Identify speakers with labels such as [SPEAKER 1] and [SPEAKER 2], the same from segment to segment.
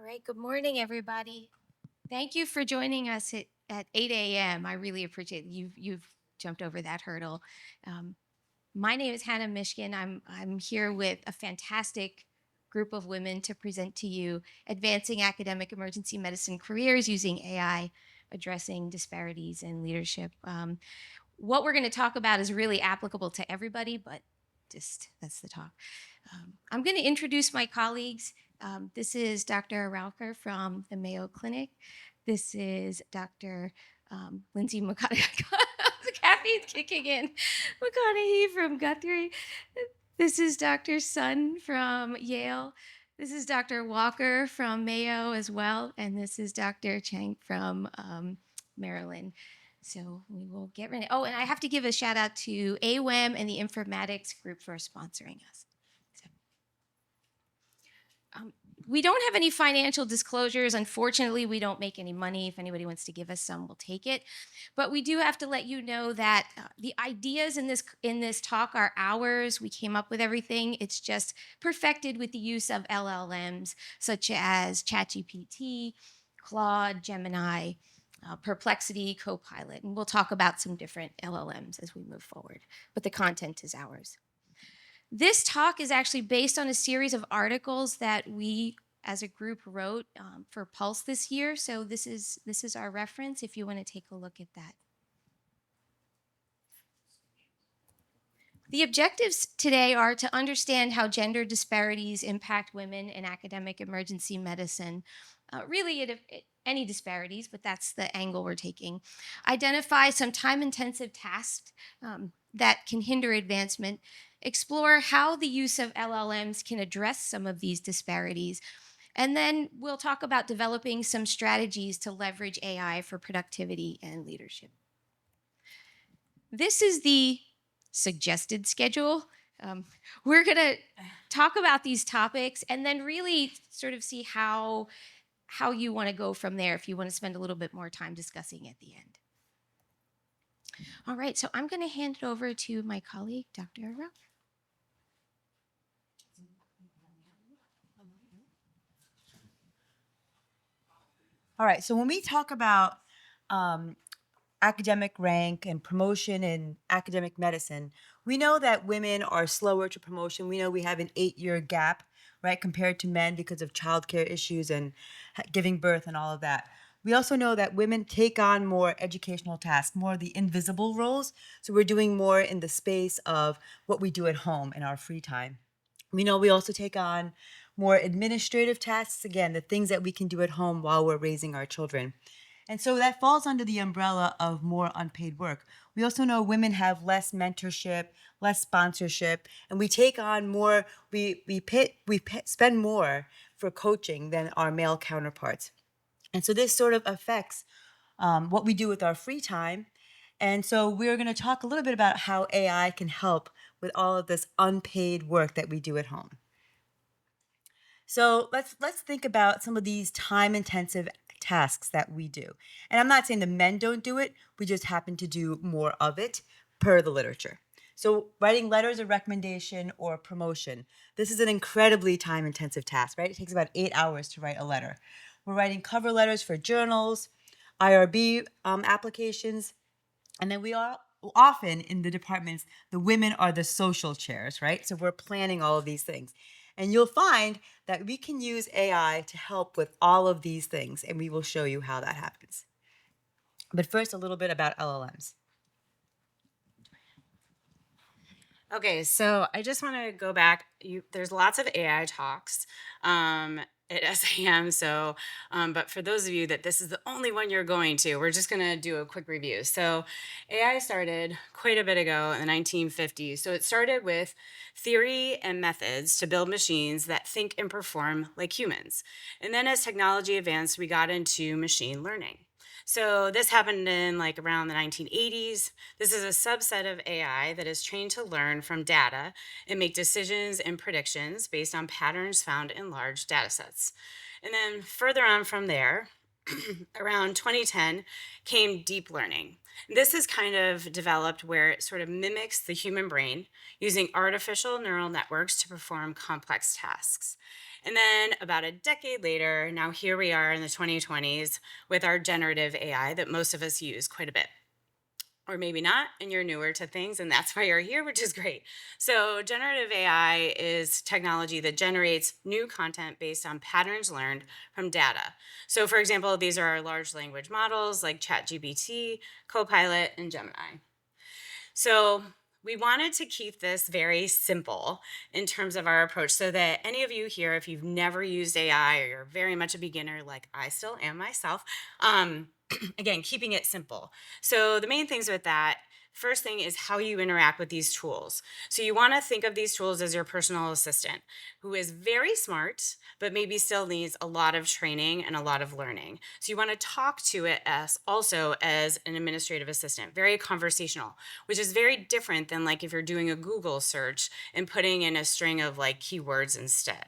[SPEAKER 1] right, good morning, everybody. Thank you for joining us at 8 a.m. I really appreciate you've jumped over that hurdle. Um, my name is Hannah Mishkin. I'm here with a fantastic group of women to present to you advancing academic emergency medicine careers using AI, addressing disparities in leadership. What we're going to talk about is really applicable to everybody, but just that's the talk. I'm going to introduce my colleagues. This is Dr. Raukar from the Mayo Clinic. This is Dr. Lindsay MacConaghy. Caffeine's kicking in. MacConaghy from Guthrie. This is Dr. Sun from Yale. This is Dr. Walker from Mayo as well. And this is Dr. Chang from Maryland. So we will get ready. Oh, and I have to give a shout out to AWEM and the informatics group for sponsoring us. So, um, we don't have any financial disclosures. Unfortunately, we don't make any money. If anybody wants to give us some, we'll take it. But we do have to let you know that the ideas in this talk are ours. We came up with everything. It's just perfected with the use of LLMs such as ChatGPT, Claude, Gemini, Perplexity, Copilot, and we'll talk about some different LLMs as we move forward. But the content is ours. This talk is actually based on a series of articles that we as a group wrote for Pulse this year. So this is our reference if you want to take a look at that. The objectives today are to understand how gender disparities impact women in academic emergency medicine. Really, any disparities, but that's the angle we're taking. Identify some time-intensive tasks that can hinder advancement. Explore how the use of LLMs can address some of these disparities. And then we'll talk about developing some strategies to leverage AI for productivity and leadership. This is the suggested schedule. We're going to talk about these topics and then really sort of see how you want to go from there if you want to spend a little bit more time discussing at the end. All right, so I'm going to hand it over to my colleague, Dr. Rao.
[SPEAKER 2] All right, so when we talk about academic rank and promotion in academic medicine, we know that women are slower to promotion. We know we have an 8-year gap, right, compared to men because of childcare issues and giving birth and all of that. We also know that women take on more educational tasks, more of the invisible roles. So we're doing more in the space of what we do at home in our free time. We know we also take on more administrative tasks, again, the things that we can do at home while we're raising our children. And so that falls under the umbrella of more unpaid work. We also know women have less mentorship, less sponsorship, and we take on more, spend more for coaching than our male counterparts. And so this sort of affects what we do with our free time. And so we're going to talk a little bit about how AI can help with all of this unpaid work that we do at home. So let's think about some of these time-intensive tasks that we do. And I'm not saying the men don't do it, we just happen to do more of it per the literature. So writing letters of recommendation or promotion. This is an incredibly time-intensive task, right? It takes about 8 hours to write a letter. We're writing cover letters for journals, IRB applications, and then we are often in the departments, the women are the social chairs, right? So we're planning all of these things. And you'll find that we can use AI to help with all of these things, and we will show you how that happens. But first, a little bit about LLMs.
[SPEAKER 3] Okay, so I just want to go back. There's lots of AI talks at SAEM. So, but for those of you that this is the only one you're going to, we're just going to do a quick review. So, AI started quite a bit ago in the 1950s. So it started with theory and methods to build machines that think and perform like humans. And then as technology advanced, we got into machine learning. So this happened in like around the 1980s. This is a subset of AI that is trained to learn from data and make decisions and predictions based on patterns found in large data sets. And then further on from there, around 2010 came deep learning. This is kind of developed where it sort of mimics the human brain using artificial neural networks to perform complex tasks. And then about a decade later, now here we are in the 2020s with our generative AI that most of us use quite a bit, or maybe not, and you're newer to things, and that's why you're here, which is great. So, generative AI is technology that generates new content based on patterns learned from data. So, for example, these are our large language models like ChatGPT, Copilot, and Gemini. So, we wanted to keep this very simple in terms of our approach so that any of you here, if you've never used AI or you're very much a beginner, like I still am myself, again, keeping it simple. So, the main things with that, first thing is how you interact with these tools. So, you want to think of these tools as your personal assistant who is very smart, but maybe still needs a lot of training and a lot of learning. So, you want to talk to it as also as an administrative assistant, very conversational, which is very different than like if you're doing a Google search and putting in a string of like keywords instead.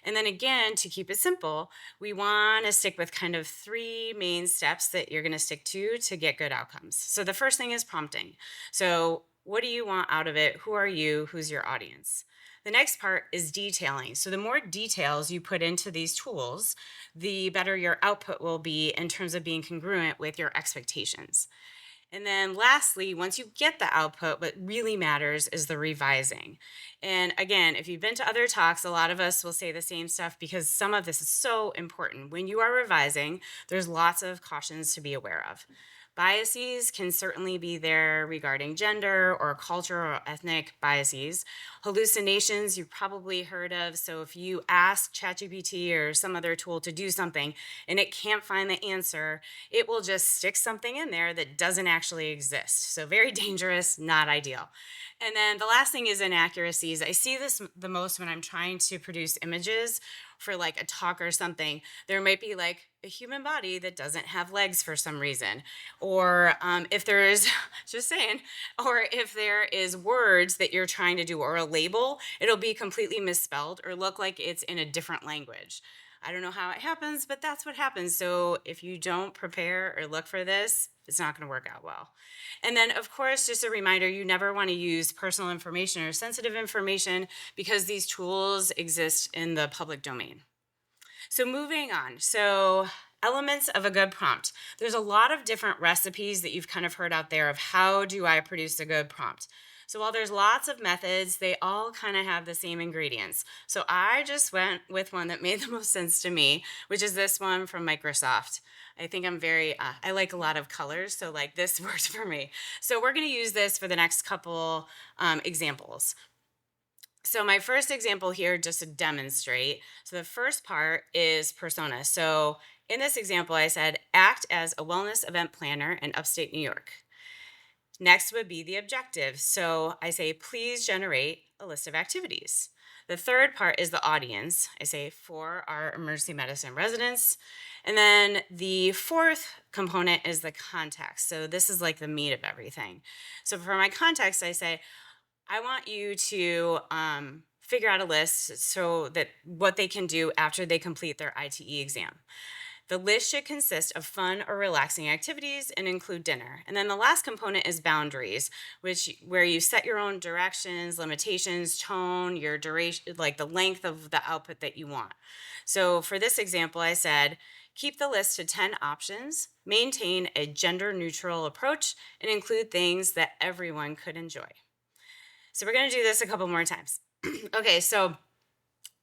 [SPEAKER 3] And then again, to keep it simple, we want to stick with kind of three main steps that you're going to stick to get good outcomes. So the first thing is prompting. So, what do you want out of it? Who are you? Who's your audience? The next part is detailing. So, the more details you put into these tools, the better your output will be in terms of being congruent with your expectations. And then lastly, once you get the output, what really matters is the revising. And again, if you've been to other talks, a lot of us will say the same stuff because some of this is so important. When you are revising, there's lots of cautions to be aware of. Biases can certainly be there regarding gender or culture or ethnic biases. Hallucinations you've probably heard of. So if you ask ChatGPT or some other tool to do something and it can't find the answer, it will just stick something in there that doesn't actually exist. So very dangerous, not ideal. And then the last thing is inaccuracies. I see this the most when I'm trying to produce images for like a talk or something. There might be like a human body that doesn't have legs for some reason. Or if there is, just saying, or if there is words that you're trying to do or a label, it'll be completely misspelled or look like it's in a different language. I don't know how it happens, but that's what happens. So if you don't prepare or look for this, it's not going to work out well. And then, of course, just a reminder, you never want to use personal information or sensitive information because these tools exist in the public domain. So moving on. So elements of a good prompt. There's a lot of different recipes that you've kind of heard out there of how do I produce a good prompt. So while there's lots of methods, they all kind of have the same ingredients. So I just went with one that made the most sense to me, which is this one from Microsoft. I think I'm very, I like a lot of colors, so like this works for me. So we're gonna use this for the next couple examples. So my first example here, just to demonstrate. So the first part is persona. So in this example, I said, act as a wellness event planner in upstate New York. Next would be the objective. So I say, please generate a list of activities. The third part is the audience. I say, for our emergency medicine residents. And then the fourth component is the context. So this is like the meat of everything. So for my context, I say, I want you to figure out a list so that what they can do after they complete their ITE exam. The list should consist of fun or relaxing activities and include dinner. And then the last component is boundaries, where you set your own directions, limitations, tone, your duration, like the length of the output that you want. So for this example, I said, keep the list to 10 options, maintain a gender neutral approach, and include things that everyone could enjoy. So we're going to do this a couple more times. Okay, so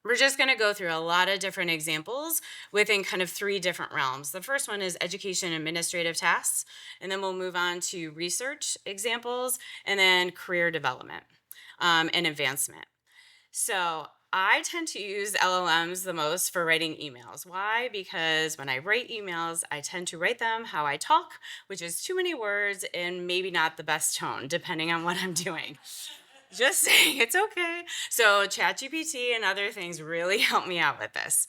[SPEAKER 3] we're just going to go through a lot of different examples within kind of three different realms. The first one is education administrative tasks, and then we'll move on to research examples, and then career development and advancement. So I tend to use LLMs the most for writing emails. Why? Because when I write emails, I tend to write them how I talk, which is too many words and maybe not the best tone, depending on what I'm doing. Just saying, it's okay. So ChatGPT and other things really help me out with this.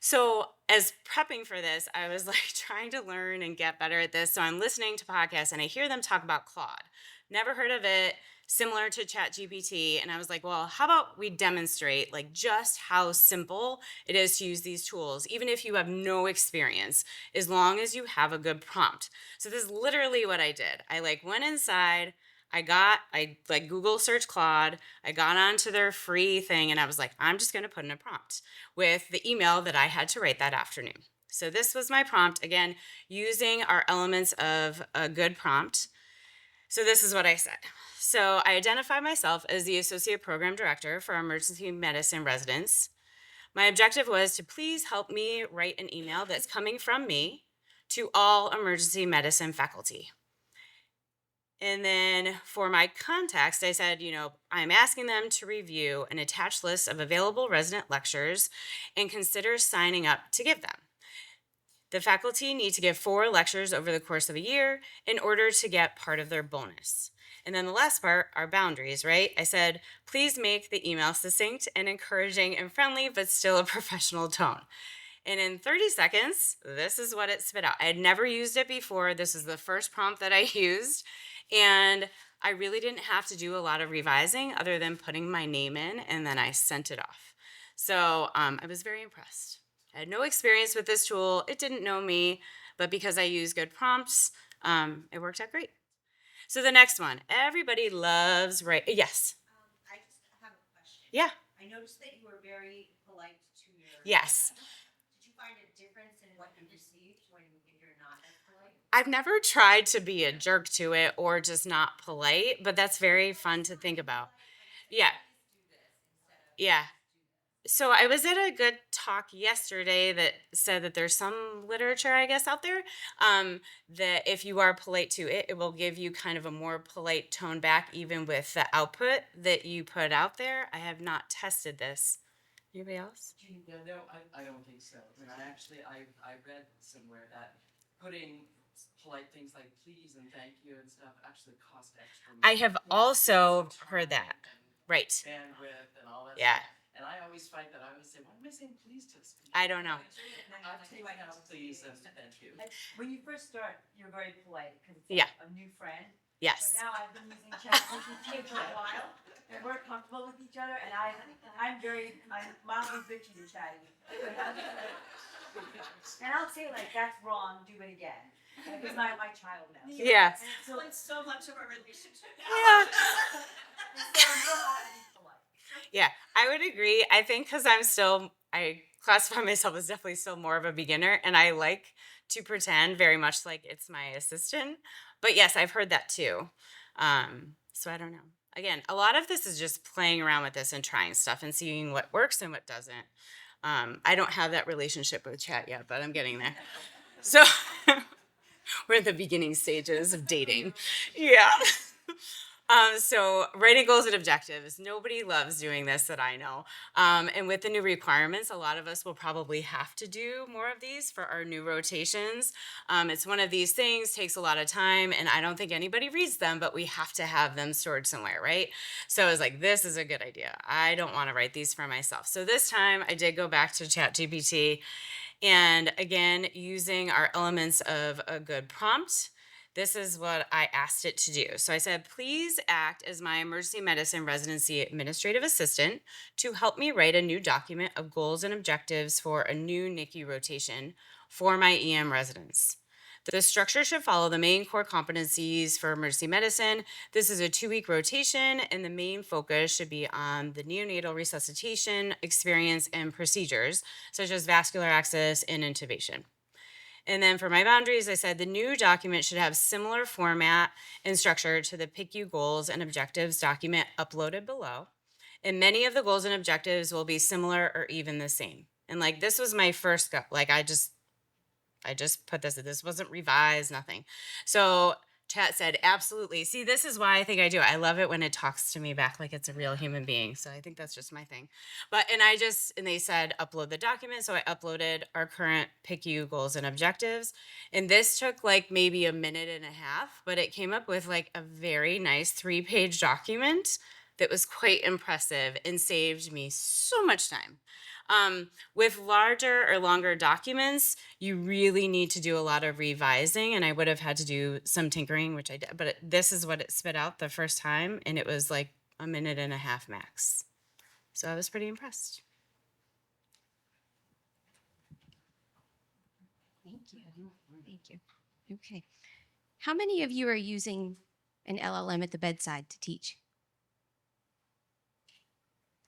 [SPEAKER 3] So as prepping for this, I was like trying to learn and get better at this. So I'm listening to podcasts and I hear them talk about Claude. Never heard of it. similar to ChatGPT. And I was like, well, how about we demonstrate like just how simple it is to use these tools, even if you have no experience, as long as you have a good prompt. So this is literally what I did. I like went inside, I like Google search Claude, I got onto their free thing, and I was like, I'm just gonna put in a prompt with the email that I had to write that afternoon. So this was my prompt, again, using our elements of a good prompt. So this is what I said. So I identify myself as the Associate Program Director for Emergency Medicine Residents. My objective was to please help me write an email that's coming from me to all emergency medicine faculty. And then for my context, I said, I'm asking them to review an attached list of available resident lectures and consider signing up to give them. The faculty need to give 4 lectures over the course of a year in order to get part of their bonus. And then the last part are boundaries, right? I said, please make the email succinct and encouraging and friendly, but still a professional tone. And in 30 seconds, this is what it spit out. I had never used it before. This is the first prompt that I used. And I really didn't have to do a lot of revising other than putting my name in, and then I sent it off. So I was very impressed. I had no experience with this tool. It didn't know me, but because I use good prompts, it worked out great. So the next one, everybody loves yes.
[SPEAKER 4] I just have a question.
[SPEAKER 3] Yeah.
[SPEAKER 4] I noticed that you were very polite to your.
[SPEAKER 3] Yes.
[SPEAKER 4] Did you find a difference in what you received when you're not as polite?
[SPEAKER 3] I've never tried to be a jerk to it or just not polite, but that's very fun to think about. Yeah. Yeah. So I was at a good talk yesterday that said that there's some literature, I guess, out there that if you are polite to it, it will give you kind of a more polite tone back, even with the output that you put out there. I have not tested this. Anybody else?
[SPEAKER 5] Yeah, no, I don't think so. I mean, I read somewhere that putting polite things like please and thank you and stuff actually cost extra.
[SPEAKER 3] I have also heard that. Right.
[SPEAKER 5] Bandwidth and all that.
[SPEAKER 3] Yeah.
[SPEAKER 5] Stuff. And I always fight that. I always say, why am I saying please to this?
[SPEAKER 3] I don't know.
[SPEAKER 5] I'll take out please and thank you.
[SPEAKER 2] When you first start, you're very polite because it's
[SPEAKER 3] Yeah.
[SPEAKER 2] a new friend.
[SPEAKER 3] Yes.
[SPEAKER 2] But now I've been using ChatGPT for a while, and we're comfortable with each other, and I'm mildly bitchy to Chatty. And I'll say like, that's wrong, do it again. Like, it's not my child now.
[SPEAKER 3] Yeah.
[SPEAKER 2] And so,
[SPEAKER 4] So much of our relationship.
[SPEAKER 3] Yeah.
[SPEAKER 2] so I'm real hard to be polite.
[SPEAKER 3] Yeah, I would agree. I think because I classify myself as definitely still more of a beginner, and I like to pretend very much like it's my assistant. But yes, I've heard that too. So I don't know. Again, a lot of this is just playing around with this and trying stuff and seeing what works and what doesn't. I don't have that relationship with chat yet, but I'm getting there. So we're in the beginning stages of dating. Yeah. So writing goals and objectives. Nobody loves doing this that I know. And with the new requirements, a lot of us will probably have to do more of these for our new rotations. It's one of these things, takes a lot of time, and I don't think anybody reads them, but we have to have them stored somewhere, right? So I was like, this is a good idea. I don't want to write these for myself. So this time I did go back to ChatGPT, and again, using our elements of a good prompt, this is what I asked it to do. So I said, please act as my emergency medicine residency administrative assistant to help me write a new document of goals and objectives for a new NICU rotation for my EM residents. The structure should follow the main core competencies for emergency medicine. This is a 2-week rotation, and the main focus should be on the neonatal resuscitation experience and procedures, such as vascular access and intubation. And then for my boundaries, I said the new document should have similar format and structure to the PICU goals and objectives document uploaded below. And many of the goals and objectives will be similar or even the same. And like, this was my first go, like I just put this wasn't revised, nothing. So chat said, absolutely. See, this is why I think I do it. I love it when it talks to me back like it's a real human being. So I think that's just my thing. And they said, upload the document. So I uploaded our current PICU goals and objectives. And this took like maybe a minute and a half, but it came up with like a very nice 3-page document that was quite impressive and saved me so much time. With larger or longer documents, you really need to do a lot of revising, and I would have had to do some tinkering, which I did. But this is what it spit out the first time, and it was like a minute and a half max. So I was pretty impressed.
[SPEAKER 1] Thank you. Thank you. Okay. How many of you are using an LLM at the bedside to teach?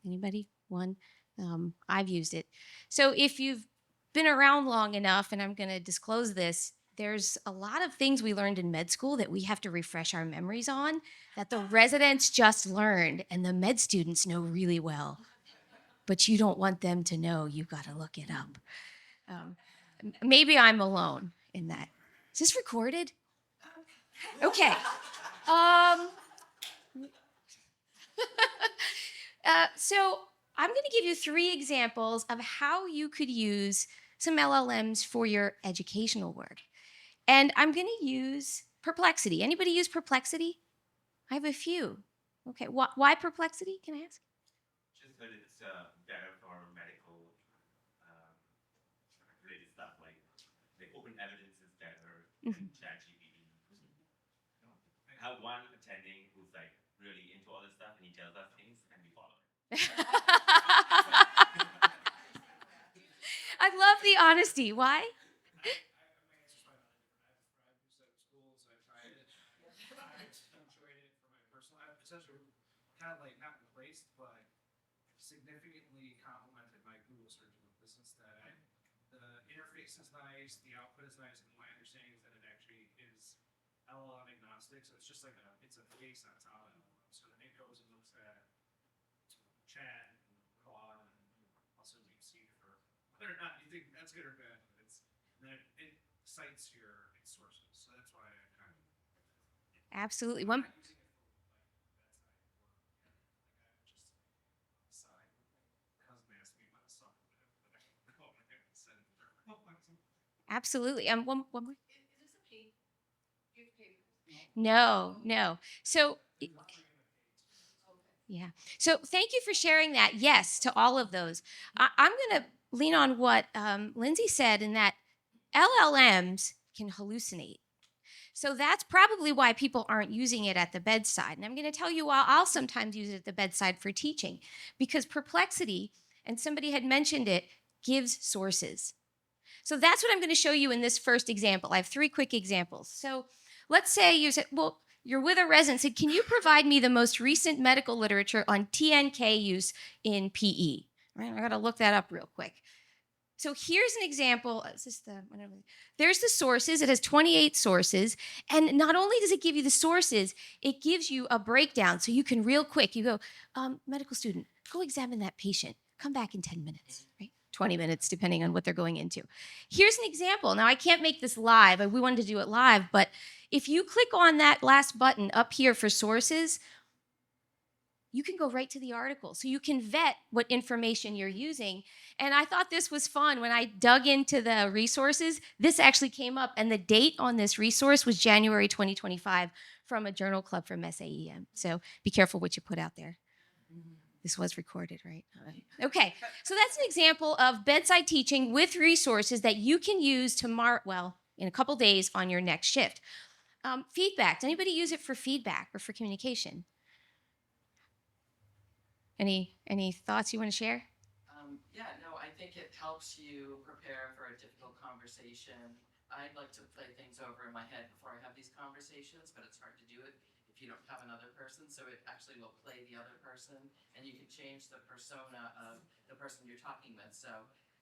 [SPEAKER 1] Anybody? One? I've used it. So if you've been around long enough, and I'm going to disclose this, there's a lot of things we learned in med school that we have to refresh our memories on that the residents just learned and the med students know really well. But you don't want them to know. You've got to look it up. Maybe I'm alone in that. Is this recorded? Okay. So I'm going to give you 3 examples of how you could use some LLMs for your educational work. And I'm going to use Perplexity. Anybody use Perplexity? I have a few. Okay. Why Perplexity? Can I ask?
[SPEAKER 6] Just that it's better for medical related stuff, like the open evidence is better than ChatGPT. I have one attending who's like really into all this stuff, and he tells us things, and we follow it.
[SPEAKER 1] I love the honesty. Why?
[SPEAKER 7] Essentially, kind of like not replaced, but significantly complemented my Google search in the business that the interface is nice, the output is nice, and my understanding is that it actually is LLM agnostic, so it's just like it's a face on top of LLM. So then it goes and looks at chat and Claude and also DeepSeek for whether or not you think that's good or bad. But then it cites your sources, so that's why I kind of
[SPEAKER 1] Absolutely.
[SPEAKER 7] I'm not using it for like bedside work. Like I just cousin asked me about a supplement, but I haven't said it.
[SPEAKER 1] Absolutely. One more.
[SPEAKER 4] Is this a paid? You have to pay for this?
[SPEAKER 1] No. So, yeah. So thank you for sharing that. Yes, to all of those. I'm going to lean on what Lindsay said in that LLMs can hallucinate. So that's probably why people aren't using it at the bedside. And I'm going to tell you why I'll sometimes use it at the bedside for teaching, because Perplexity, and somebody had mentioned it, gives sources. So that's what I'm going to show you in this first example. I have 3 quick examples. So let's say you said, well, you're with a resident, said, can you provide me the most recent medical literature on TNK use in PE? Right? I got to look that up real quick. So here's an example. Is this there's the sources. It has 28 sources. And not only does it give you the sources, it gives you a breakdown. So you can real quick, you go, medical student, go examine that patient. Come back in 10 minutes, right? 20 minutes, depending on what they're going into. Here's an example. Now, I can't make this live. We wanted to do it live. But if you click on that last button up here for sources, you can go right to the article. So you can vet what information you're using. And I thought this was fun. When I dug into the resources, this actually came up. And the date on this resource was January 2025 from a journal club from SAEM. So be careful what you put out there. This was recorded, right? Okay. So that's an example of bedside teaching with resources that you can use tomorrow, in a couple days on your next shift. Feedback. Does anybody use it for feedback or for communication? Any thoughts you want to share?
[SPEAKER 5] Yeah, no, I think it helps you prepare for a difficult conversation. I'd like to play things over in my head before I have these conversations, but it's hard to do it if you don't have another person. So it actually will play the other person, and you can change the persona of the person you're talking with. So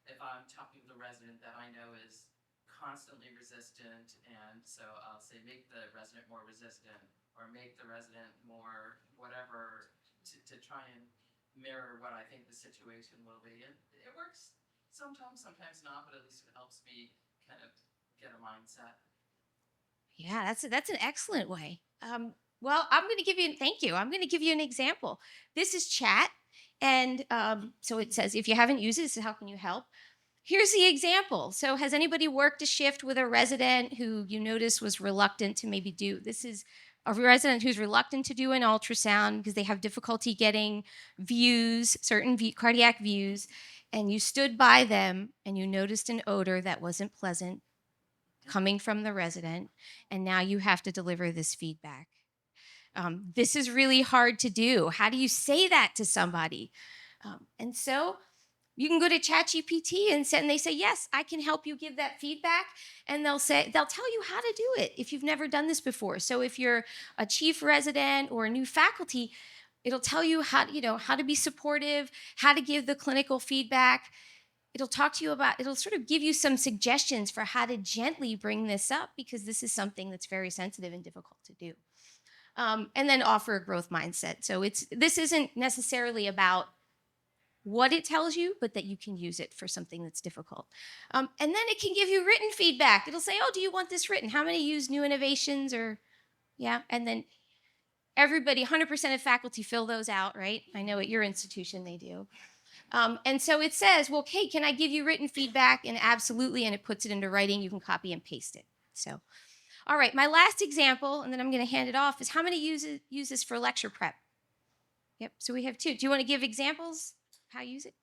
[SPEAKER 5] if I'm talking with a resident that I know is constantly resistant, and so I'll say make the resident more resistant, or make the resident more whatever, to try and mirror what I think the situation will be. And it works sometimes not, but at least it helps me kind of get a mindset.
[SPEAKER 1] Yeah, that's an excellent way. Well, I'm going to give you, thank you. I'm going to give you an example. This is chat. And so it says, if you haven't used it, this is how can you help? Here's the example. So has anybody worked a shift with a resident who you notice was reluctant to maybe do, this is a resident who's reluctant to do an ultrasound because they have difficulty getting views, certain cardiac views. and you stood by them and you noticed an odor that wasn't pleasant coming from the resident, and now you have to deliver this feedback. This is really hard to do. How do you say that to somebody? And so you can go to ChatGPT and they say, yes, I can help you give that feedback. And they'll tell you how to do it if you've never done this before. So if you're a chief resident or a new faculty, it'll tell you how to be supportive, how to give the clinical feedback. It'll sort of give you some suggestions for how to gently bring this up, because this is something that's very sensitive and difficult to do. And then offer a growth mindset. So this isn't necessarily about what it tells you, but that you can use it for something that's difficult. And then it can give you written feedback. It'll say, oh, do you want this written? How many use new innovations? And then everybody, 100% of faculty fill those out, right? I know at your institution they do. And so it says, well, okay, can I give you written feedback? And absolutely, and it puts it into writing. You can copy and paste it. So, all right, my last example, and then I'm going to hand it off, is how many use this for lecture prep? Yep, so we have 2. Do you want to give examples? How you use it?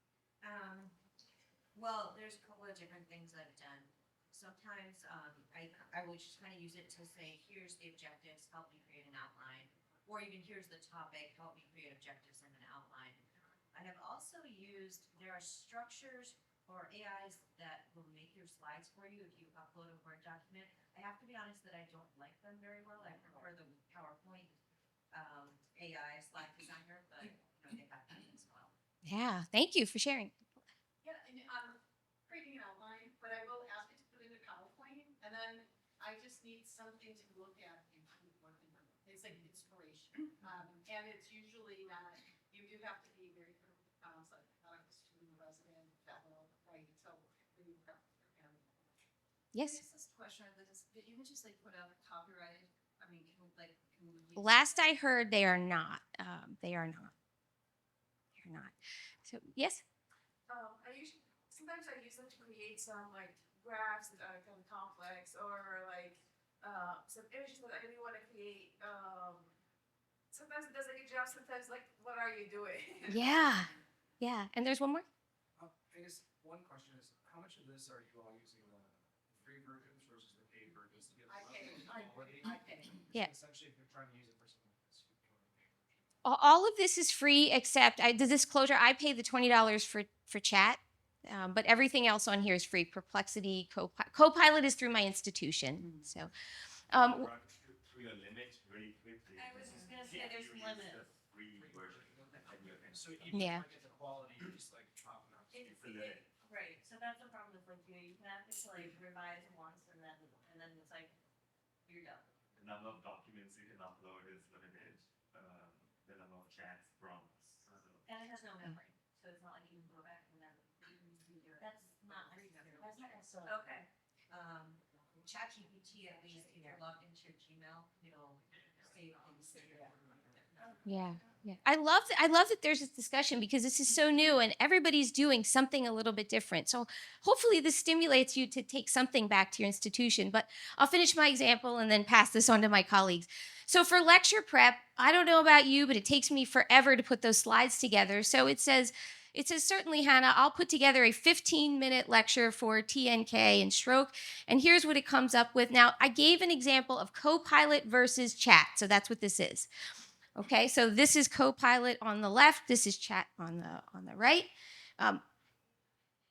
[SPEAKER 4] Well, there's a couple of different things I've done. Sometimes I would just kind of use it to say, here's the objectives, help me create an outline. Or even here's the topic, help me create objectives and an outline. I have also used, there are structures or AIs that will make your slides for you if you upload a Word document. I have to be honest that I don't like them very well. I prefer the PowerPoint AI slide designer, but they have that as well.
[SPEAKER 1] Yeah, thank you for sharing.
[SPEAKER 8] Yeah, and I'm creating an outline, but I will ask it to put in a PowerPoint, and then I just need something to look at. It's like inspiration, and it's usually not. You do have to be very not a student resident fellow, right? So when you
[SPEAKER 1] Yes.
[SPEAKER 8] this question of this, did you just like put out a copyrighted? I mean, can we
[SPEAKER 1] Last I heard, they are not. They are not. They're not. So yes.
[SPEAKER 8] Sometimes I use them to create some like graphs that are kind of complex, or like some images that I really want to create. Sometimes it does a good job. Sometimes, like, what are you doing?
[SPEAKER 1] Yeah. Yeah. And there's one more.
[SPEAKER 7] I guess one question is, how much of this are you all using the free versions versus the paid versions to get
[SPEAKER 8] I pay.
[SPEAKER 7] quality?
[SPEAKER 8] I pay.
[SPEAKER 1] Yeah.
[SPEAKER 7] Essentially, if you're trying to use it for something like this, you go to the paid version.
[SPEAKER 1] All of this is free except the disclosure. I pay the $20 for chat, but everything else on here is free. Perplexity, Copilot is through my institution. So,
[SPEAKER 6] Through your limit really quickly.
[SPEAKER 4] I was just gonna say there's a limit.
[SPEAKER 6] The free version.
[SPEAKER 7] So even
[SPEAKER 1] Yeah.
[SPEAKER 7] if I get the quality, you're just like chopping up.
[SPEAKER 4] It's right. So that's the problem with you can have to like revise once and then it's like you're done.
[SPEAKER 6] The number of documents you can upload is limited. The number of chats, prompts.
[SPEAKER 4] And it has no memory, so it's not like you can go back and then redo it. That's not okay. ChatGPT, at least if you're logged into your Gmail, it'll save things.
[SPEAKER 1] yeah. Yeah. I love that there's this discussion, because this is so new and everybody's doing something a little bit different. So hopefully this stimulates you to take something back to your institution. But I'll finish my example and then pass this on to my colleagues. So for lecture prep, I don't know about you, but it takes me forever to put those slides together. So it says, certainly, Hannah, I'll put together a 15-minute lecture for TNK and stroke. And here's what it comes up with. Now, I gave an example of Copilot versus chat. So that's what this is. Okay, so this is Copilot on the left. This is chat on the right.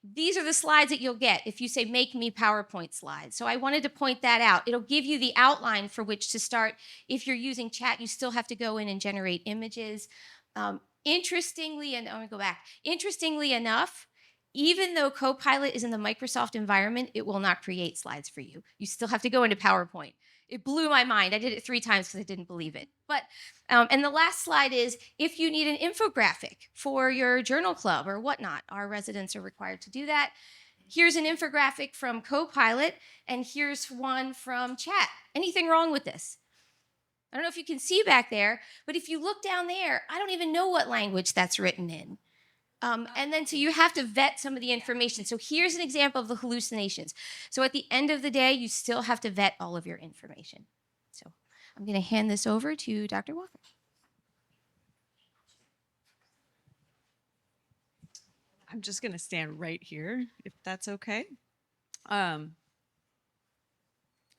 [SPEAKER 1] These are the slides that you'll get if you say, make me PowerPoint slides. So I wanted to point that out. It'll give you the outline for which to start. If you're using chat, you still have to go in and generate images. Interestingly enough, even though Copilot is in the Microsoft environment, it will not create slides for you. You still have to go into PowerPoint. It blew my mind. I did it 3 times because I didn't believe it. But and the last slide is, if you need an infographic for your journal club or whatnot, our residents are required to do that. Here's an infographic from Copilot, and here's one from chat. Anything wrong with this? I don't know if you can see back there, but if you look down there, I don't even know what language that's written in. And then so you have to vet some of the information. So here's an example of the hallucinations. So at the end of the day, you still have to vet all of your information. So I'm going to hand this over to Dr. Walker.
[SPEAKER 9] I'm just going to stand right here if that's okay. Um,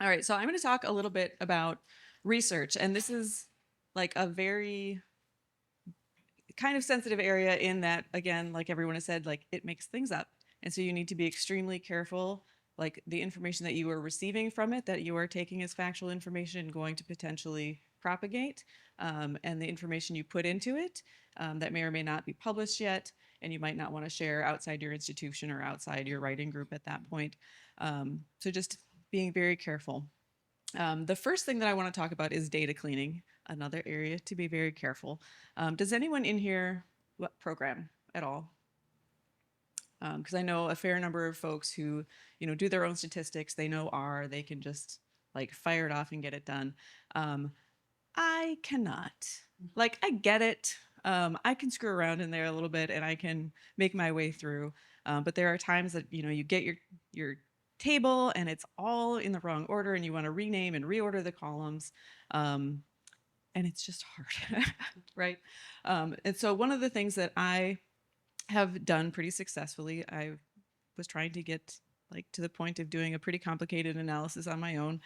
[SPEAKER 9] all right, so I'm going to talk a little bit about research, and this is like a very kind of sensitive area in that, again, like everyone has said, like it makes things up. And so you need to be extremely careful, like the information that you are receiving from it, that you are taking as factual information and going to potentially propagate, and the information you put into it that may or may not be published yet, and you might not want to share outside your institution or outside your writing group at that point. So just being very careful. The first thing that I want to talk about is data cleaning, another area to be very careful. Does anyone in here program at all? Because I know a fair number of folks who, do their own statistics. They know R. They can just like fire it off and get it done. I cannot. Like I get it. I can screw around in there a little bit and I can make my way through. But there are times that you get your table and it's all in the wrong order and you want to rename and reorder the columns. And it's just hard, right? And so one of the things that I have done pretty successfully, I was trying to get like to the point of doing a pretty complicated analysis on my own.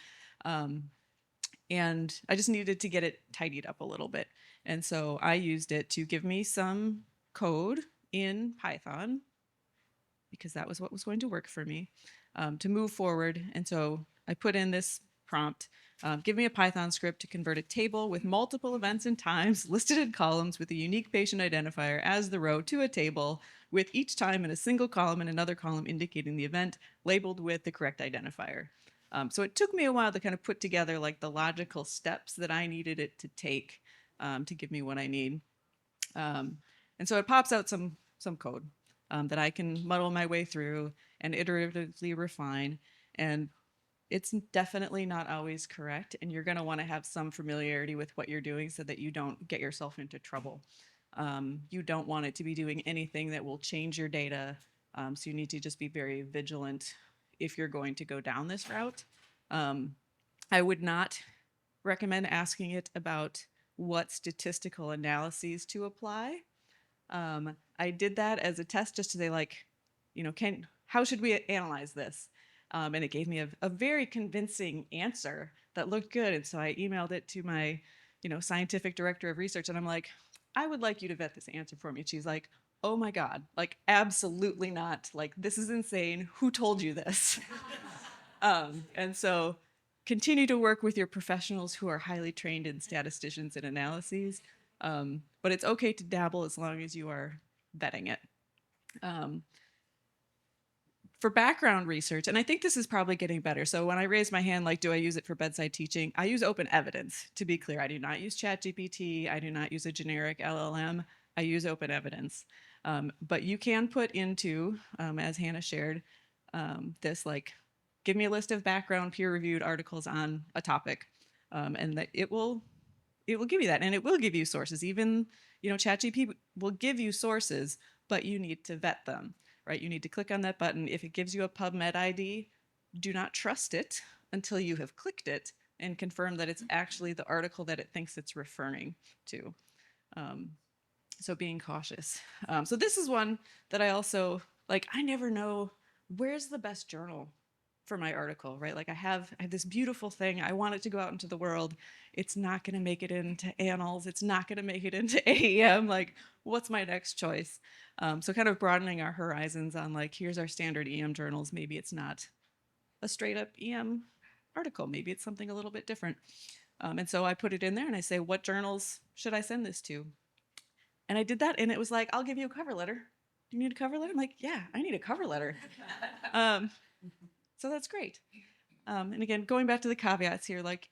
[SPEAKER 9] And I just needed to get it tidied up a little bit. And so I used it to give me some code in Python because that was what was going to work for me to move forward. And so I put in this prompt, give me a Python script to convert a table with multiple events and times listed in columns with a unique patient identifier as the row to a table with each time in a single column and another column indicating the event labeled with the correct identifier. So it took me a while to kind of put together like the logical steps that I needed it to take to give me what I need. And so it pops out some code that I can muddle my way through and iteratively refine. And it's definitely not always correct. And you're going to want to have some familiarity with what you're doing so that you don't get yourself into trouble. You don't want it to be doing anything that will change your data. So you need to just be very vigilant if you're going to go down this route. I would not recommend asking it about what statistical analyses to apply. I did that as a test just to say, like, how should we analyze this? And it gave me a very convincing answer that looked good. And so I emailed it to my, scientific director of research, and I'm like, I would like you to vet this answer for me. And she's like, oh my God, like, absolutely not. Like, this is insane. Who told you this? And so continue to work with your professionals who are highly trained in statisticians and analyses. But it's okay to dabble as long as you are vetting it. For background research, and I think this is probably getting better. So when I raise my hand, like, do I use it for bedside teaching? I use open evidence, to be clear. I do not use ChatGPT. I do not use a generic LLM. I use open evidence. But you can put into, as Hannah shared, this, like, give me a list of background peer-reviewed articles on a topic. And that it will give you that, and it will give you sources. Even, ChatGPT will give you sources, but you need to vet them. Right? You need to click on that button. If it gives you a PubMed ID, do not trust it until you have clicked it and confirm that it's actually the article that it thinks it's referring to. So being cautious. So this is one that I also, like, I never know where's the best journal for my article, right? Like I have this beautiful thing. I want it to go out into the world. It's not going to make it into Annals. It's not going to make it into AEM. Like, what's my next choice? So kind of broadening our horizons on, like, here's our standard EM journals. Maybe it's not a straight up EM article. Maybe it's something a little bit different. And so I put it in there and I say, what journals should I send this to? And I did that, and it was like, I'll give you a cover letter. Do you need a cover letter? I'm like, yeah, I need a cover letter. So that's great. And again, going back to the caveats here, like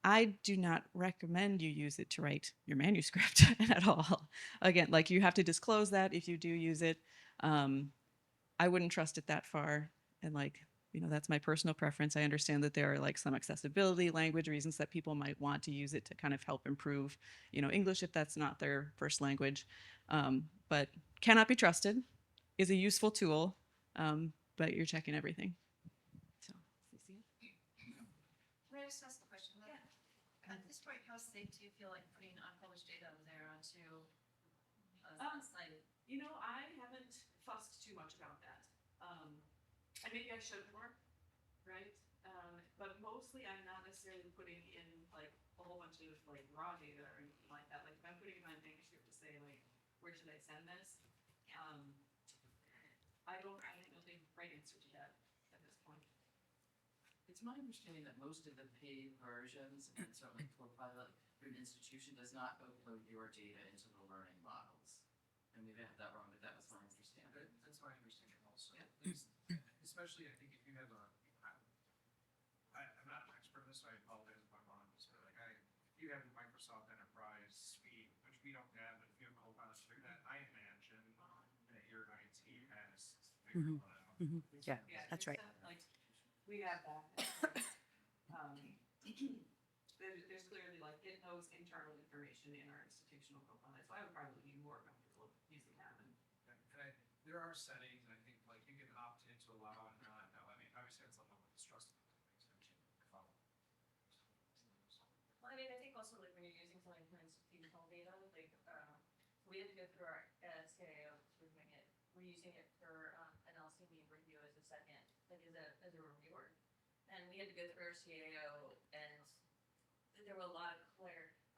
[SPEAKER 9] I do not recommend you use it to write your manuscript at all. Again, like, you have to disclose that if you do use it. I wouldn't trust it that far. And, like, that's my personal preference. I understand that there are, like, some accessibility language reasons that people might want to use it to kind of help improve, English if that's not their first language. But cannot be trusted, is a useful tool. But you're checking everything. So,
[SPEAKER 8] Can I just ask a question? At this point, how safe do you feel like putting unpublished data there onto a site?
[SPEAKER 9] You know, I haven't fussed too much about that. And maybe I should more, right? But mostly I'm not necessarily putting in like a whole bunch of like raw data or anything like that. Like if I'm putting in my manuscript to say like, where should I send this? I don't know the right answer to that at this point.
[SPEAKER 5] It's my understanding that most of the paid versions, and certainly Copilot through an institution, does not upload your data into the learning models. And maybe I have that wrong, but that was my understanding.
[SPEAKER 7] That's my understanding also.
[SPEAKER 5] Yeah.
[SPEAKER 7] Especially, I think if you have I'm not an expert in this, so I apologize if I'm wrong, but like if you have a Microsoft Enterprise suite, which we don't have, but if you have Copilot to do that, I imagine that your IT has figured it out.
[SPEAKER 2] Yeah, that's right.
[SPEAKER 9] Like we have that. There's clearly like it knows internal information in our institutional component, so I would probably be more comfortable using that.
[SPEAKER 7] There are settings, and I think like you can opt in to allow and not. No, I mean obviously it's level with trust.
[SPEAKER 8] Well, I mean, I think also like when you're using something for institutional data, like we had to go through our CIO reviewing it. We're using it for an LCD review as a second, like as a reviewer, and we had to go through our CIO, and there were a lot of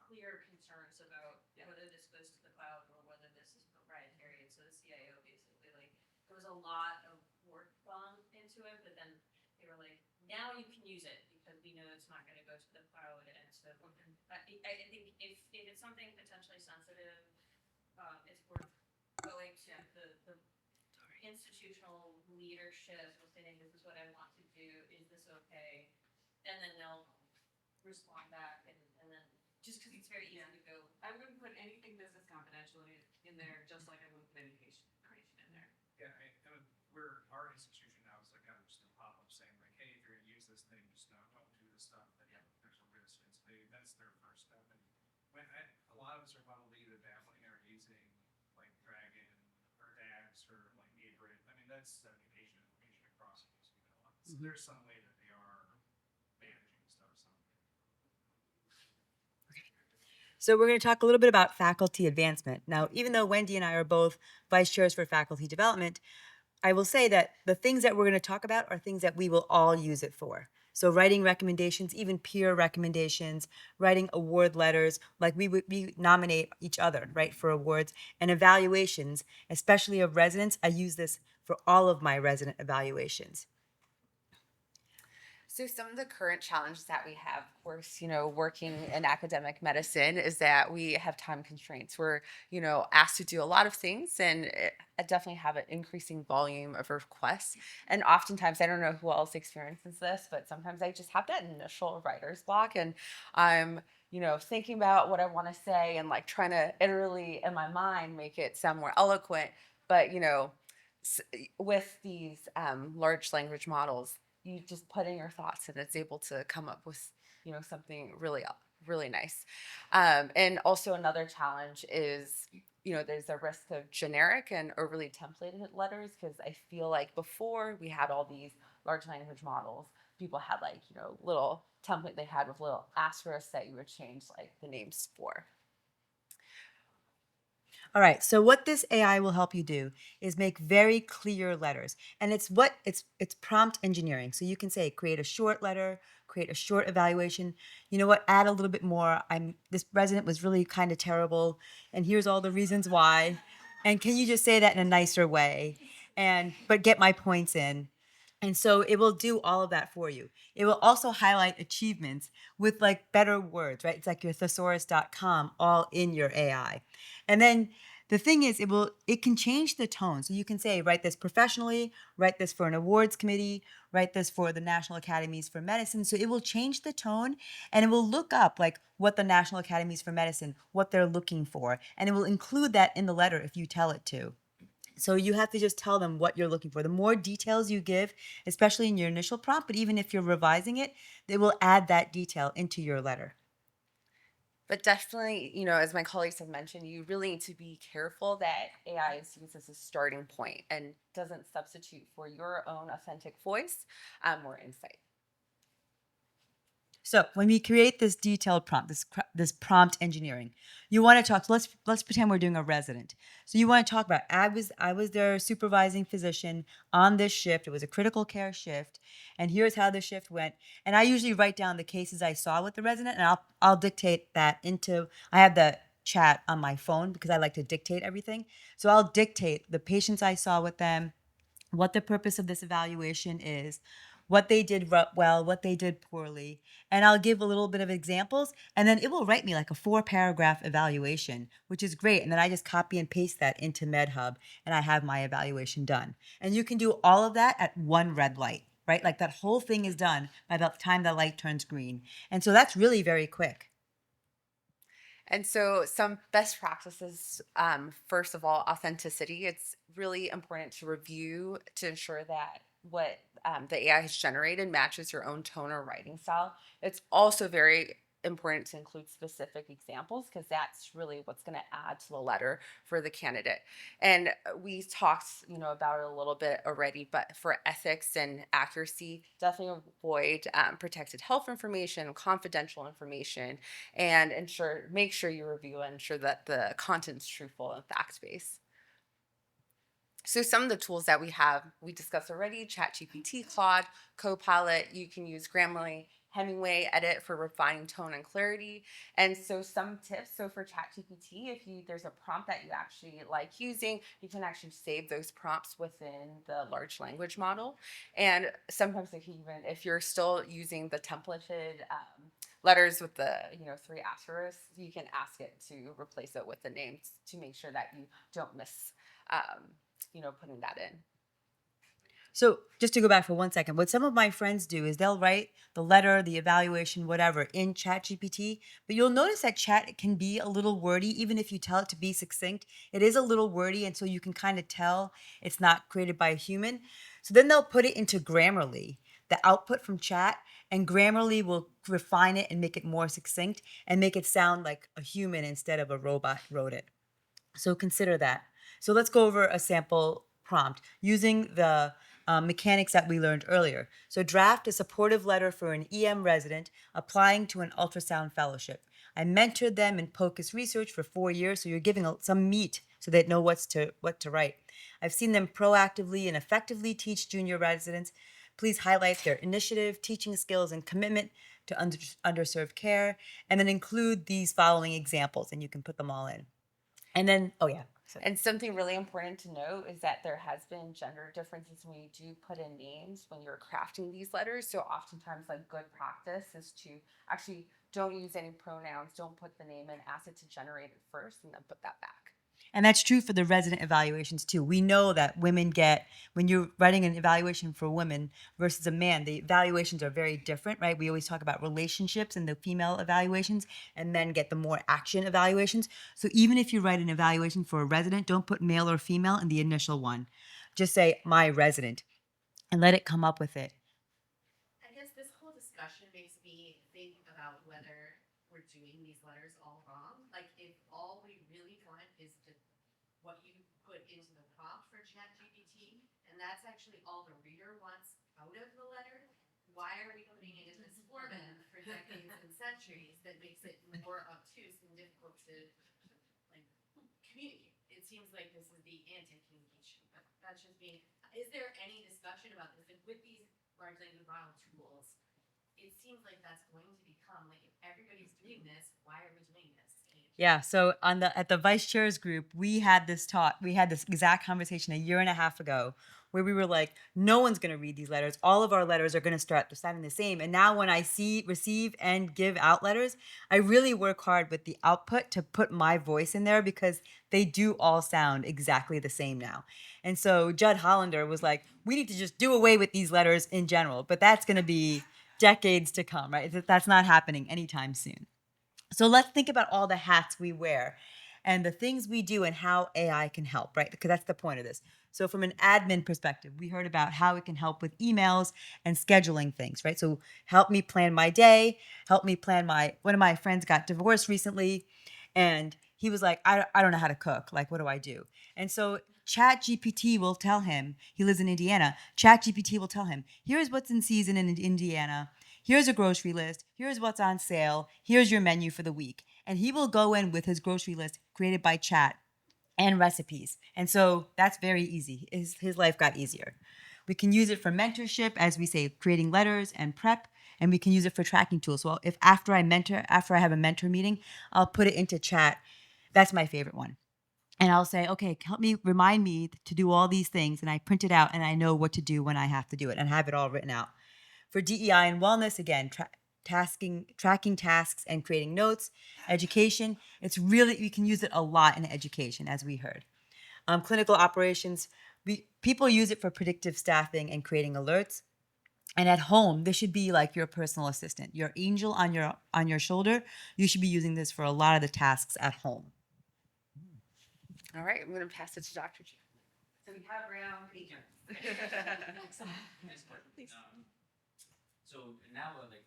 [SPEAKER 8] clear concerns about whether this goes to the cloud or whether this is proprietary. And so the CIO basically like there was a lot of work gone into it, but then they were like, now you can use it because we know it's not going to go to the cloud. And so I think if it's something potentially sensitive, it's worth going to the institutional leadership and saying, this is what I want to do. Is this okay? And then they'll respond back, and then just because it's very easy to go.
[SPEAKER 9] I wouldn't put anything business confidential in there, just like I wouldn't put any patient information in there.
[SPEAKER 7] Yeah, we're our institution now is like kind of just a pop up saying like, hey, if you're gonna use this thing, just don't do this stuff. But yeah, there's a risk, and so that's their first step. And a lot of us are probably either dabbling or using like Dragon or DAX or like Neighbor. I mean, that's sending patient information across these. So there's some way that they are managing stuff.
[SPEAKER 2] So we're going to talk a little bit about faculty advancement. Now, even though Wendy and I are both vice chairs for faculty development, I will say that the things that we're going to talk about are things that we will all use it for. So writing recommendations, even peer recommendations, writing award letters, like we nominate each other, right, for awards, and evaluations, especially of residents. I use this for all of my resident evaluations.
[SPEAKER 10] So some of the current challenges that we have, of course, working in academic medicine is that we have time constraints. We're, asked to do a lot of things, and I definitely have an increasing volume of requests. And oftentimes, I don't know who else experiences this, but sometimes I just have that initial writer's block, and I'm, thinking about what I want to say and like trying to iteratively in my mind make it sound more eloquent. But, with these large language models, you just put in your thoughts and it's able to come up with, something really, really nice. And also another challenge is, there's a risk of generic and overly templated letters, because I feel like before we had all these large language models, people had like, little template they had with little asterisks that you would change like the names for.
[SPEAKER 2] All right, so what this AI will help you do is make very clear letters. And it's prompt engineering. So you can say, create a short letter, create a short evaluation. You know what, add a little bit more. This resident was really kind of terrible, and here's all the reasons why. And can you just say that in a nicer way? But get my points in. And so it will do all of that for you. It will also highlight achievements with like better words, right? It's like your thesaurus.com all in your AI. And then the thing is, it can change the tone. So you can say, write this professionally, write this for an awards committee, write this for the National Academies for Medicine. So it will change the tone, and it will look up like what the National Academies for Medicine, what they're looking for. And it will include that in the letter if you tell it to. So you have to just tell them what you're looking for. The more details you give, especially in your initial prompt, but even if you're revising it, they will add that detail into your letter.
[SPEAKER 10] But definitely, as my colleagues have mentioned, you really need to be careful that AI is used as a starting point and doesn't substitute for your own authentic voice or insight.
[SPEAKER 2] So when we create this detailed prompt, this this prompt engineering. You want to talk. So let's pretend we're doing a resident. So you want to talk about I was their supervising physician on this shift. It was a critical care shift, and here's how the shift went. And I usually write down the cases I saw with the resident, and I'll dictate that into. I have the chat on my phone because I like to dictate everything. So I'll dictate the patients I saw with them, what the purpose of this evaluation is, what they did well, what they did poorly, and I'll give a little bit of examples, and then it will write me like a 4-paragraph evaluation, which is great. And then I just copy and paste that into MedHub, and I have my evaluation done. And you can do all of that at one red light, right? Like that whole thing is done by the time the light turns green. And so that's really very quick.
[SPEAKER 10] And so, some best practices, first of all, authenticity. It's really important to review to ensure that what the AI has generated matches your own tone or writing style. It's also very important to include specific examples because that's really what's going to add to the letter for the candidate. And we talked, about it a little bit already, but for ethics and accuracy, definitely avoid protected health information, confidential information, and make sure you review and ensure that the content's truthful and fact-based. So some of the tools that we discussed already: ChatGPT, Claude, Copilot. You can use Grammarly, Hemingway Edit for refining tone and clarity. And so some tips. So for ChatGPT, if there's a prompt that you actually like using, you can actually save those prompts within the large language model. And sometimes if you're still using the templated letters with the 3 asterisks, you can ask it to replace it with the names to make sure that you don't miss putting that in.
[SPEAKER 2] So just to go back for 1 second, what some of my friends do is they'll write the letter, the evaluation, whatever, in ChatGPT, but you'll notice that chat can be a little wordy, even if you tell it to be succinct. It is a little wordy, and so you can kind of tell it's not created by a human. So then they'll put it into Grammarly, the output from chat, and Grammarly will refine it and make it more succinct and make it sound like a human instead of a robot wrote it. So consider that. So let's go over a sample prompt using the mechanics that we learned earlier. So draft a supportive letter for an EM resident applying to an ultrasound fellowship. I mentored them in POCUS research for 4 years, so you're giving some meat so they know what to write. I've seen them proactively and effectively teach junior residents. Please highlight their initiative, teaching skills, and commitment to underserved care, and then include these following examples, and you can put them all in. And then,
[SPEAKER 10] And something really important to note is that there has been gender differences when you do put in names when you're crafting these letters. So oftentimes, good practice is to actually don't use any pronouns, don't put the name in, ask it to generate it first, and then put that back.
[SPEAKER 2] And that's true for the resident evaluations too. We know that women when you're writing an evaluation for a woman versus a man, the evaluations are very different, right? We always talk about relationships in the female evaluations, and men get the more action evaluations. So even if you write an evaluation for a resident, don't put male or female in the initial one. Just say my resident and let it come up with it.
[SPEAKER 4] I guess this whole discussion makes me think about whether we're doing these letters all wrong. Like, if all we really want is what you put into the prompt for ChatGPT, and that's actually all the reader wants out of the letter, why are we putting it in this format for decades and centuries that makes it more obtuse and difficult to communicate? It seems like this is the anti-communication, but that's just me. Is there any discussion about this? And with these large language model tools, it seems like that's going to become if everybody's doing this, why are we doing this?
[SPEAKER 2] Yeah, so at the vice chairs group, we had this exact conversation a year and a half ago where we were like, no one's going to read these letters. All of our letters are going to start sounding the same. And now when I receive and give out letters, I really work hard with the output to put my voice in there because they do all sound exactly the same now. And so Judd Hollander was like, we need to just do away with these letters in general, but that's going to be decades to come, right? That's not happening anytime soon. So let's think about all the hats we wear and the things we do and how AI can help, right? Because that's the point of this. So from an admin perspective, we heard about how it can help with emails and scheduling things, right? So help me plan my day, help me plan one of my friends got divorced recently, and he was like, I don't know how to cook. Like, what do I do? And so ChatGPT will tell him, he lives in Indiana, ChatGPT will tell him, here's what's in season in Indiana. here's a grocery list, here's what's on sale, here's your menu for the week. And he will go in with his grocery list created by chat and recipes. And so that's very easy. His life got easier. We can use it for mentorship, as we say, creating letters and prep, and we can use it for tracking tools. Well, if after I have a mentor meeting, I'll put it into chat. That's my favorite one. And I'll say, okay, help me remind me to do all these things. And I print it out and I know what to do when I have to do it and have it all written out. For DEI and wellness, again, tracking tasks and creating notes. Education, we can use it a lot in education, as we heard. Clinical operations, people use it for predictive staffing and creating alerts. And at home, this should be like your personal assistant, your angel on your shoulder. You should be using this for a lot of the tasks at home.
[SPEAKER 10] All right, I'm going to pass it to Dr. G.
[SPEAKER 4] So we have round agents.
[SPEAKER 6] So now, like,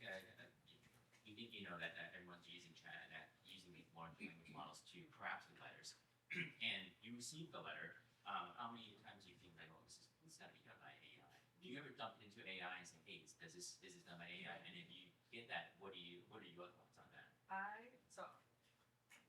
[SPEAKER 6] you know that everyone's using chat, using these large language models to craft the letters, and you receive the letter. How many times do you think like, oh, this got to be done by AI? Do you ever dump into AI and say, hey, is this done by AI? And if you get that, what are your thoughts on that?
[SPEAKER 9] So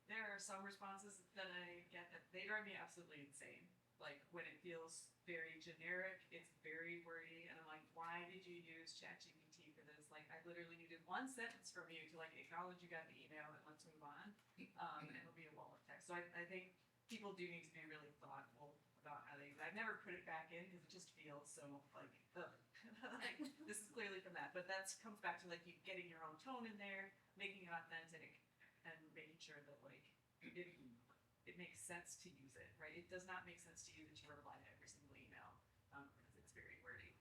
[SPEAKER 9] there are some responses that I get that they drive me absolutely insane. Like when it feels very generic, it's very wordy, and I'm like, why did you use ChatGPT for this? Like, I literally needed one sentence from you to like acknowledge you got the email and let's move on. And it'll be a wall of text. So I think people do need to be really thoughtful about how they use it. I've never put it back in because it just feels so like, ugh. Like, this is clearly from that, but that comes back to like you getting your own tone in there, making it authentic, and making sure that like it makes sense to use it, right? It does not make sense to you that you reply to every single email because it's very wordy.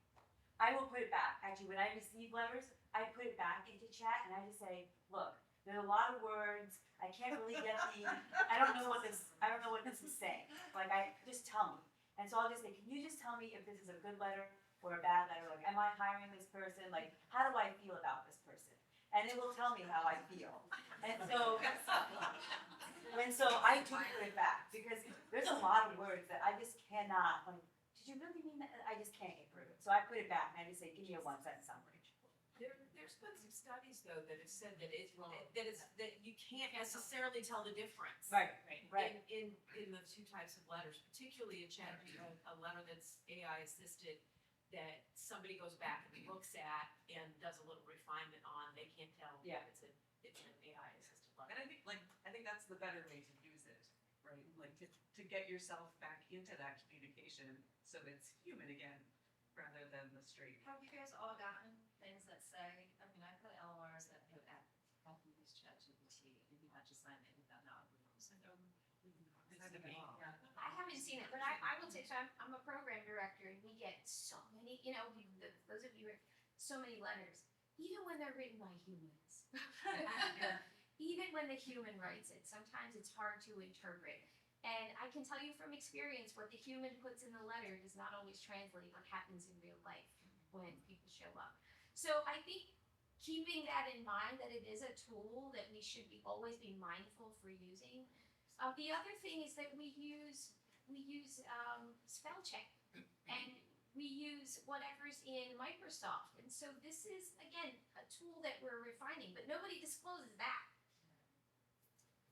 [SPEAKER 2] I will put it back. Actually, when I receive letters, I put it back into chat and I just say, look, there's a lot of words. I can't really get I don't know what this is saying. Like, just tell me. And so I'll just say, can you just tell me if this is a good letter or a bad letter? Like, am I hiring this person? Like, how do I feel about this person? And it will tell me how I feel. And so I do put it back because there's a lot of words that I just cannot, like, did you really mean that? I just can't get through it. So I put it back and I just say, give me a one-sentence summary.
[SPEAKER 4] There's been some studies though that have said that that you can't necessarily tell the difference.
[SPEAKER 2] Right.
[SPEAKER 4] In the two types of letters, particularly a letter that's AI assisted that somebody goes back and looks at and does a little refinement on, they can't tell
[SPEAKER 2] Yeah.
[SPEAKER 4] if it's an AI assisted letter.
[SPEAKER 9] And I think that's the better way to use it, right? Like to get yourself back into that communication so it's human again rather than the straight.
[SPEAKER 4] Have you guys all gotten things that say, I mean, I've got LORs that have used ChatGPT and you have to sign it without algorithms. I haven't seen it, but I will say, so I'm a program director and we get so many, those of you are so many letters, even when they're written by humans. Even when the human writes it, sometimes it's hard to interpret. And I can tell you from experience, what the human puts in the letter does not always translate what happens in real life when people show up. So I think keeping that in mind, that it is a tool that we should always be mindful for using. The other thing is that we use spell check, and we use whatever's in Microsoft. And so this is, again, a tool that we're refining, but nobody discloses that.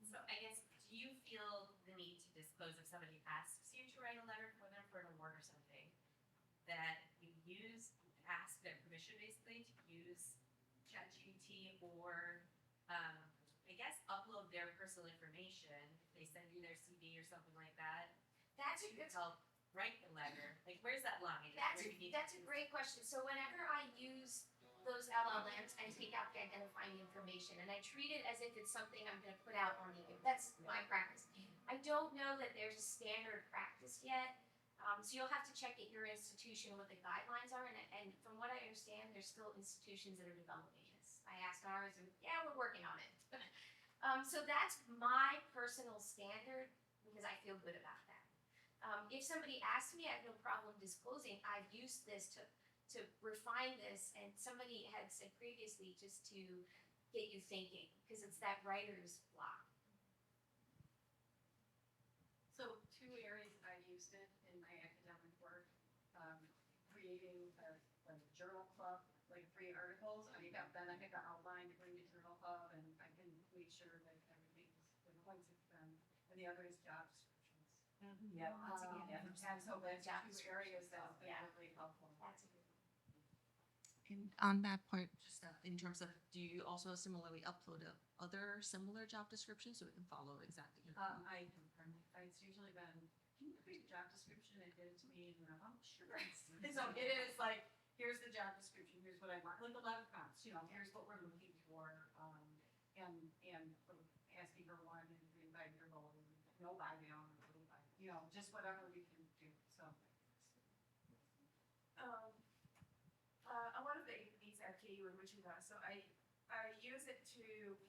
[SPEAKER 11] So I guess, do you feel the need to disclose if somebody asks you to write a letter for them for an award or something, that you ask their permission basically to use ChatGPT or I guess upload their personal information if they send you their CV or something like that?
[SPEAKER 4] That's a
[SPEAKER 11] to help write the letter. Like, where's that line?
[SPEAKER 4] That's a great question. So whenever I use those LLMs, I take out the identifying information and I treat it as if it's something I'm going to put out on the. That's my practice. I don't know that there's a standard practice yet. So you'll have to check at your institution what the guidelines are. And from what I understand, there's still institutions that are developing this. I asked ours, and yeah, we're working on it. So that's my personal standard because I feel good about that. If somebody asks me, I have no problem disclosing. I've used this to refine this, and somebody had said previously just to get you thinking because it's that writer's block.
[SPEAKER 8] So two areas I used it in my academic work, creating a journal club, like free articles. I mean, then I have an outline to bring to Journal Hub, and I can make sure that everything's been pointed to them. And the other is job descriptions.
[SPEAKER 11] Yeah, once again,
[SPEAKER 8] And so those
[SPEAKER 11] job
[SPEAKER 8] two areas that have been
[SPEAKER 11] Yeah.
[SPEAKER 8] really helpful.
[SPEAKER 11] That's a good one.
[SPEAKER 4] And on that part, just in terms of, do you also similarly upload other similar job descriptions so we can follow exactly?
[SPEAKER 8] I confirm, it's usually been, can you create a job description and get it to me? And I'm, oh, sure. So it is like, here's the job description, here's what I want, like 11 prompts, here's what we're looking for. And asking for one and inviting her both, no buy down, or little buy, just whatever we can do, so.
[SPEAKER 11] On one of these FK you were mentioning about, so I use it to,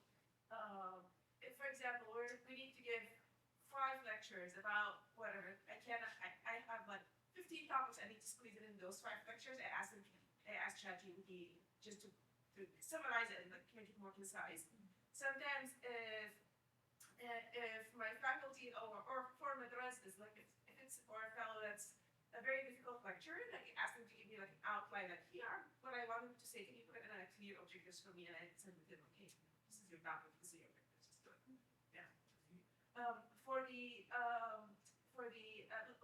[SPEAKER 11] if for example, we need to give 5 lectures about whatever, I have like 15 topics, I need to squeeze it in those 5 lectures, I ask ChatGPT just to summarize it and like make it more concise. Sometimes if my faculty or for my residents, like if it's for a fellow that's a very difficult lecture, and I ask them to give me like an outline, like here, what I want them to say, can you put it in a clear objectives for me, and I send it to them, okay, this is your topic, this is your objectives, just do it. Yeah. For the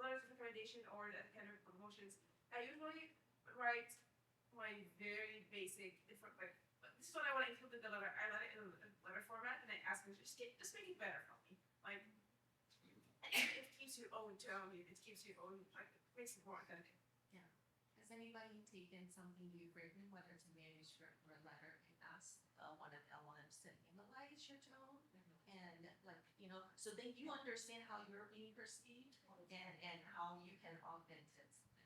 [SPEAKER 11] letters of recommendation or the academic promotions, I usually write my very basic, like, this is what I want to include in the letter. I write it in a letter format, and I ask them to just make it better for me. Like, it keeps your own tone. It keeps your own, like, it makes it more authentic.
[SPEAKER 4] Yeah. Has anybody taken something you've written, whether it's a manuscript or a letter, and asked one of the LLMs to analyze your tone? And so that you understand how you're being perceived and how you can augment it next time.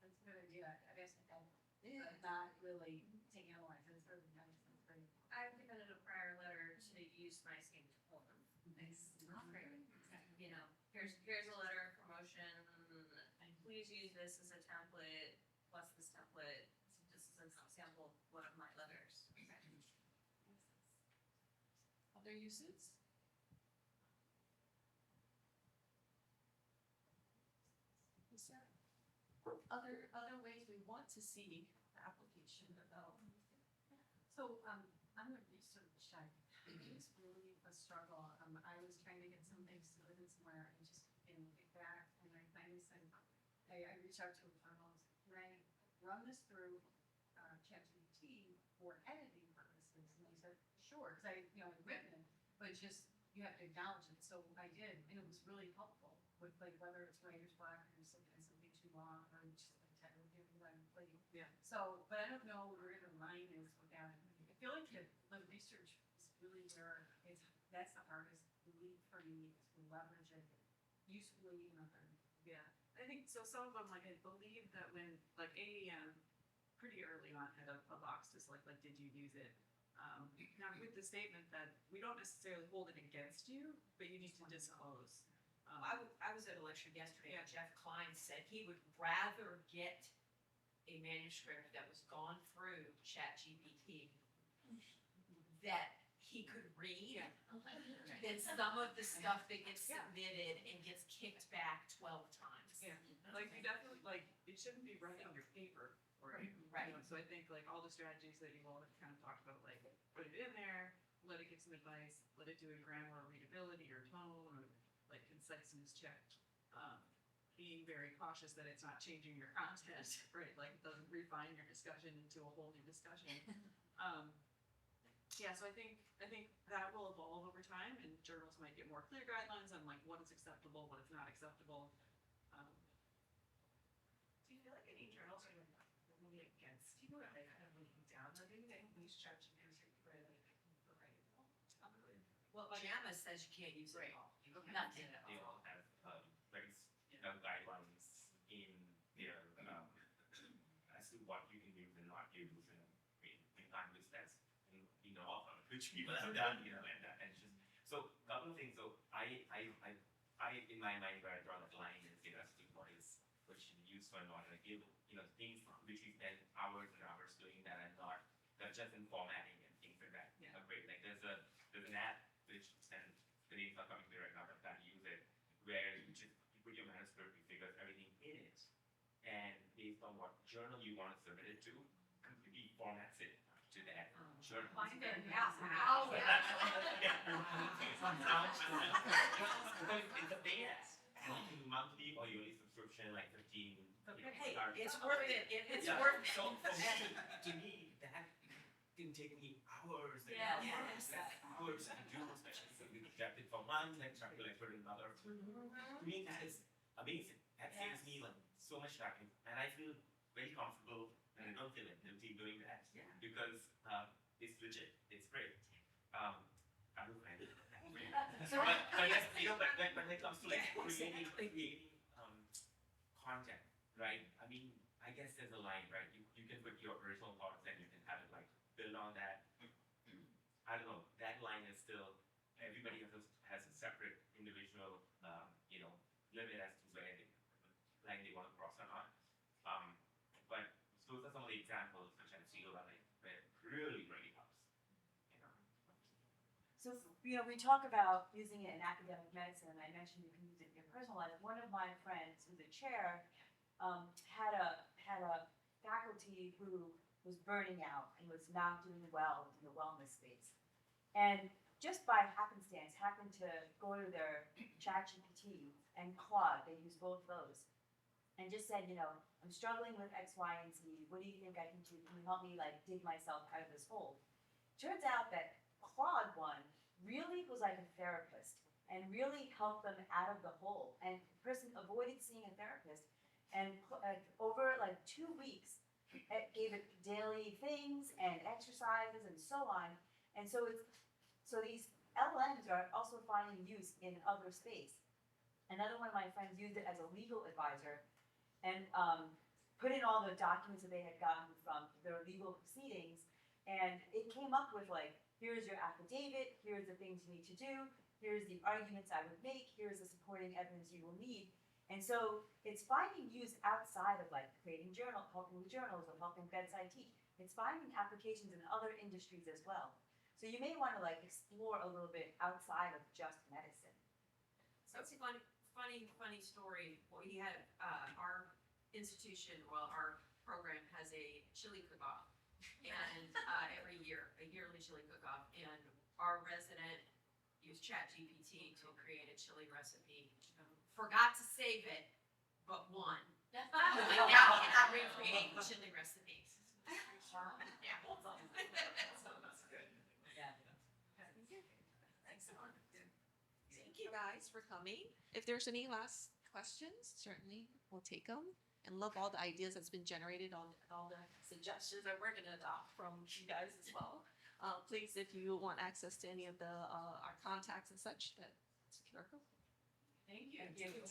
[SPEAKER 8] That's a good idea. I've asked them, but not really to analyze it, it's really nice, it's great.
[SPEAKER 11] I've given it a prior letter to use my same form. It's not great. Here's a letter of promotion. Please use this as a template, plus this template. This is an example of one of my letters.
[SPEAKER 4] Other uses? Is there other ways we want to see the application develop?
[SPEAKER 8] So, I'm a research shy. It's really a struggle. I was trying to get some things submitted somewhere and just didn't get back. And I finally said, I reached out to a journalist, can I run this through ChatGPT for editing purposes? And they said, sure, because I'd written it, but just, you have to acknowledge it. So I did, and it was really helpful with like whether it's writer's block or something too long or just like technically giving them like,
[SPEAKER 9] Yeah.
[SPEAKER 8] So, but I don't know where the line is with that. I feel like the research is really where that's the hardest lead for me, is to leverage it usefully in other.
[SPEAKER 9] Yeah, I think so. Some of them, like, I believe that when, like, AEM pretty early on had a box just like did you use it? Now with the statement that we don't necessarily hold it against you, but you need to disclose.
[SPEAKER 4] I was at a lecture yesterday, and Jeff Klein said he would rather get a manuscript that was gone through ChatGPT that he could read than some of the stuff that gets submitted and gets kicked back 12 times.
[SPEAKER 9] Yeah, like you definitely, like, it shouldn't be right on your paper. Right. So I think like all the strategies that you all have kind of talked about, like put it in there, let it get some advice, let it do a grammar or readability or tone or like conciseness check. Being very cautious that it's not changing your content, right? Like it doesn't refine your discussion into a whole new discussion. Yeah, so I think that will evolve over time, and journals might get more clear guidelines on like what is acceptable, what is not acceptable.
[SPEAKER 11] Do you feel like any journals are really against you, or are they kind of looking down on you? They use ChatGPT for writing.
[SPEAKER 4] Well, JAMA says you can't use it at all.
[SPEAKER 11] Okay.
[SPEAKER 4] Nothing.
[SPEAKER 6] They all have very guidelines in their as to what you can use and not use, and in language that's which people have done, and just so couple of things. So I in my mind where I draw the line is what is what should be used for and not, and I give things which we spend hours and hours doing that and not just in formatting and things like that.
[SPEAKER 9] Yeah.
[SPEAKER 6] Great. Like there's an app which, and the name's not coming to me right now, but I can't use it, where you put your manuscript, you figure everything in it, and based on what journal you want to submit it to, completely reformats it to that. Sure.
[SPEAKER 11] Finder, yeah. Oh,
[SPEAKER 6] It's a thing. Monthly or yearly subscription, like 15.
[SPEAKER 11] Hey, it's worth it. It's worth it.
[SPEAKER 6] So to me, that can take me hours and
[SPEAKER 11] Yes.
[SPEAKER 6] hours to do, especially if you project it for months and try to like put it in another. To me, that is amazing. That saves me like so much time, and I feel very comfortable, and I don't feel like guilty doing that because it's legit. It's great. I don't find it. But yes, you know, but when it comes to like creating content, right? I mean, I guess there's a line, right? You can put your original thoughts and you can have it like build on that. I don't know. That line is still everybody has a separate individual, limit as to where line they want to cross or not. But those are some of the examples which I feel like where it really helps. You know.
[SPEAKER 2] So, we talk about using it in academic medicine, and I mentioned you can use it in your personal life. One of my friends, who's a chair, had a faculty who was burning out and was not doing well in the wellness space. And just by happenstance, happened to go to their ChatGPT and Claude, they use both those, and just said, I'm struggling with X, Y, and Z. What do you think I can do? Can you help me like dig myself out of this hole? Turns out that Claude one really was like a therapist and really helped them out of the hole. And the person avoided seeing a therapist. And over like 2 weeks, it gave it daily things and exercises and so on. And so these LLMs are also finding use in other space. Another one of my friends used it as a legal advisor and put in all the documents that they had gotten from their legal proceedings. And it came up with like, here's your affidavit, here's the things you need to do, here's the arguments I would make, here's the supporting evidence you will need. And so it's finding use outside of like creating helping with journals or helping bedside teach. It's finding applications in other industries as well. So you may want to like explore a little bit outside of just medicine.
[SPEAKER 11] So it's a funny story. We had our institution, our program has a chili cook-off, and every year, a yearly chili cook-off, and our resident used ChatGPT to create a chili recipe. Forgot to save it, but won. Now I'm recreating chili recipes. Yeah. So that's good. Excellent.
[SPEAKER 12] Thank you guys for coming. If there's any last questions, certainly we'll take them. And love all the ideas that's been generated on all the suggestions that we're going to adopt from you guys as well. Please, if you want access to any of the our contacts and such, that's QR code.
[SPEAKER 11] Thank you.
[SPEAKER 12] Thank you.